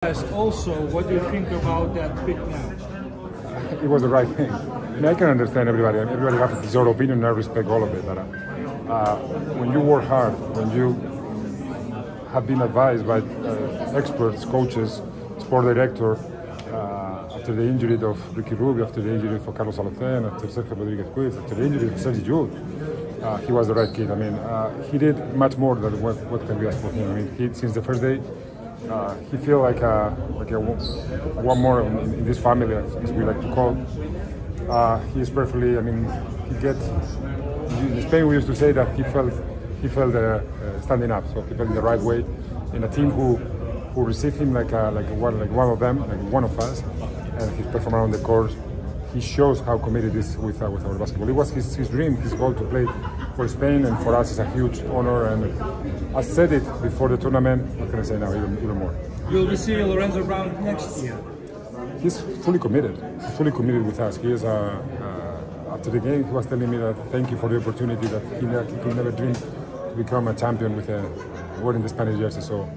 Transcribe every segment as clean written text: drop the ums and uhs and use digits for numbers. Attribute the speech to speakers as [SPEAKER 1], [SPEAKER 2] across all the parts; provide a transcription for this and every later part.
[SPEAKER 1] Also, what do you think about that pick now?
[SPEAKER 2] It was the right thing. I mean, I can understand everybody. Everybody has his own opinion, and I respect all of it. But when you work hard, when you have been advised by experts, coaches, sport director, after the injury of Ricky Rubio, after the injury for Carlos Alocen, after Sergio Rodriguez-Quiz, after the injury of Sergi Jude, he was the right kid. I mean, he did much more than what can be asked for him. I mean, since the first day, he feels like one more in this family, as we like to call. He is perfectly. I mean, he gets. In Spain, we used to say that he felt standing up, so he felt in the right way in a team who received him like one of them, like one of us, and his performance on the court. He shows how committed he is with our basketball. It was his dream, his goal to play for Spain, and for us it's a huge honor. And I said it before the tournament. What can I say now? Even more.
[SPEAKER 1] Will we see Lorenzo Brown next year?
[SPEAKER 2] He's fully committed. He's fully committed with us. He is. After the game, he was telling me that thank you for the opportunity that he could never dream to become a champion with wearing the Spanish jersey. So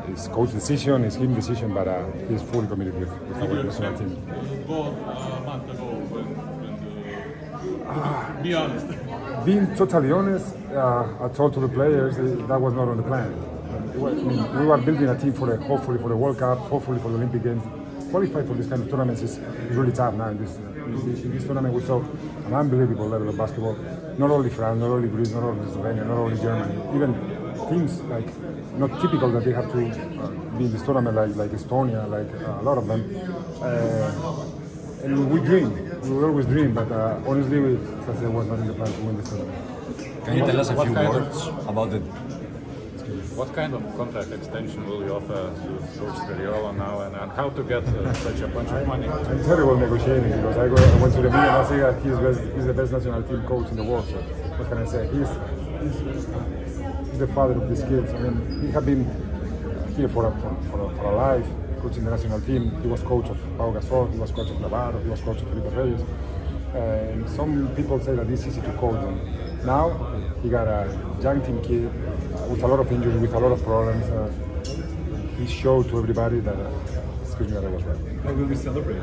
[SPEAKER 2] it's coach decision, it's him decision, but he's fully committed with our national team.
[SPEAKER 3] Be honest.
[SPEAKER 2] Being totally honest, I told to the players that was not on the plan. We were building a team hopefully for the World Cup, hopefully for the Olympic Games. Qualify for this kind of tournaments is really tough now. In this tournament, we saw an unbelievable level of basketball. Not only France, not only Greece, not only Slovenia, not only Germany, even teams like not typical that they have to be in this tournament, like Estonia, like a lot of them. And we dream. We will always dream, but honestly, it was not in the plan to win this tournament.
[SPEAKER 4] Can you tell us a few words about the?
[SPEAKER 3] What kind of contract extension will you offer to Coach Scariola now, and how to get such a bunch of money?
[SPEAKER 2] I'm terrible negotiating because I went to the media and I say that he's the best national team coach in the world. So what can I say? He's the father of these kids. I mean, he had been here for a life, coaching the national team. He was coach of Pau Gasol, he was coach of Navarro, he was coach of Felipe Reyes. And some people say that it's easy to coach them. Now he got a young team kid with a lot of injuries, with a lot of problems. He showed to everybody that, excuse me, that I was right.
[SPEAKER 1] How will we celebrate?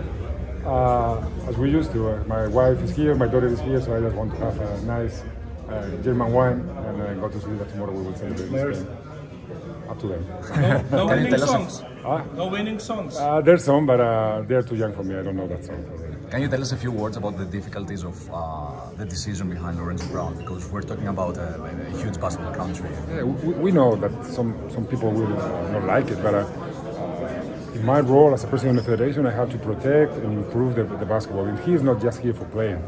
[SPEAKER 2] As we used to. My wife is here, my daughter is here, so I just want to have a nice German wine and go to sleep that tomorrow we will celebrate in Spain. Up to them.
[SPEAKER 1] No winning songs?
[SPEAKER 2] Huh?
[SPEAKER 1] No winning songs?
[SPEAKER 2] There's some, but they're too young for me. I don't know that song.
[SPEAKER 4] Can you tell us a few words about the difficulties of the decision behind Lorenzo Brown? Because we're talking about a huge basketball country.
[SPEAKER 2] Yeah, we know that some people will not like it, but in my role as a president of the federation, I have to protect and improve the basketball. And he is not just here for playing.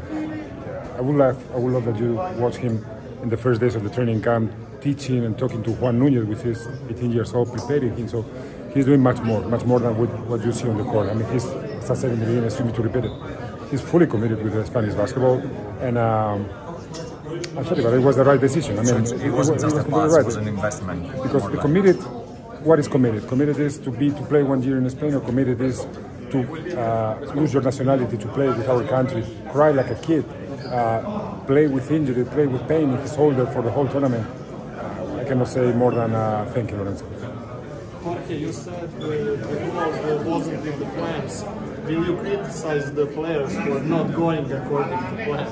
[SPEAKER 2] I would love that you watch him in the first days of the training camp, teaching and talking to Juan Núñez, which is 18 years old, preparing him. So he's doing much more than what you see on the court. I mean, as I said in the beginning, excuse me to repeat it, he's fully committed with the Spanish basketball, and I'm sorry, but it was the right decision. I mean,
[SPEAKER 4] so it wasn't just a pass; it was an investment.
[SPEAKER 2] Because the committed, what is committed? Committed is to play 1 year in Spain, or committed is to lose your nationality to play with our country, cry like a kid, play with injury, play with pain in his shoulder for the whole tournament. I cannot say more than thank you, Lorenzo.
[SPEAKER 5] Jorge, you said it wasn't in the plans. Will you criticize the players for not going according to plan?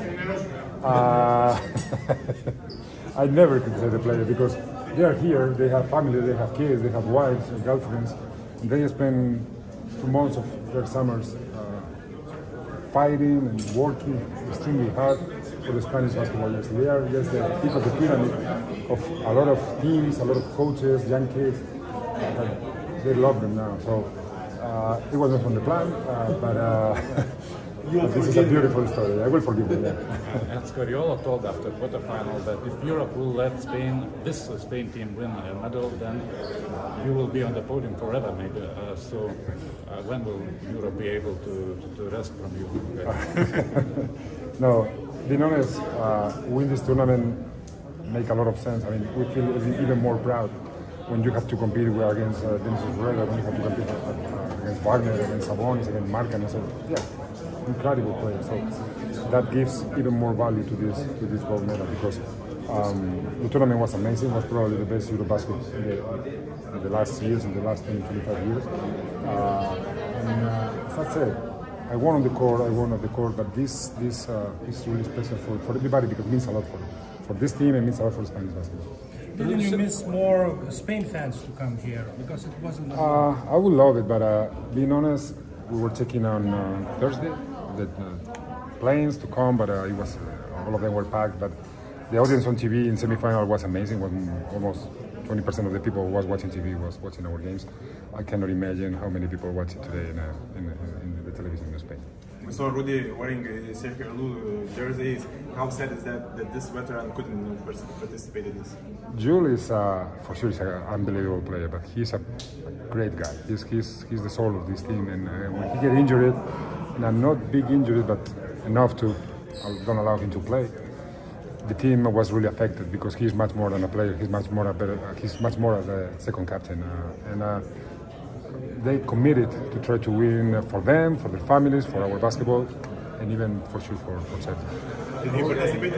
[SPEAKER 2] I never criticize the players because they are here, they have family, they have kids, they have wives and girlfriends, and they spend 2 months of their summers fighting and working extremely hard for the Spanish basketball. They are just the peak of the pyramid of a lot of teams, a lot of coaches, young kids. They love them now. So it wasn't from the plan, but this is a beautiful story. I will forgive them. Yeah.
[SPEAKER 3] And Scariola told after quarterfinal that if Europe will let this Spain team win a medal, then you will be on the podium forever, maybe. So when will Europe be able to rest from you?
[SPEAKER 2] No, being honest, win this tournament make a lot of sense. I mean, we feel even more proud when you have to compete against Dennis Schroeder, when you have to compete against Wagner, against Sabonis, against Markkanen. So yeah, incredible players. So that gives even more value to this gold medal because the tournament was amazing. It was probably the best Eurobasket in the last years, in the last 20, 25 years. That's it. I won on the court, I won off the court, but this is really special for everybody because it means a lot for this team and it means a lot for Spanish basketball.
[SPEAKER 1] Didn't you miss more Spain fans to come here because it wasn't?
[SPEAKER 2] I would love it, but being honest, we were checking on Thursday the planes to come, but it was all of them were packed. But the audience on TV in semifinal was amazing. Almost 20% of the people who was watching TV was watching our games. I cannot imagine how many people watch it today in the television in Spain.
[SPEAKER 6] We saw Rudy wearing a Sergio Llull jerseys. How sad is that this veteran couldn't participate in this?
[SPEAKER 2] Jules is for sure an unbelievable player, but he's a great guy. He's the soul of this team, and when he get injured, and I'm not big injured, but enough to don't allow him to play. The team was really affected because he's much more than a player. He's much more as a second captain, and they committed to try to win for them, for their families, for our basketball, and even for sure for Chelsea.
[SPEAKER 6] Did he participate?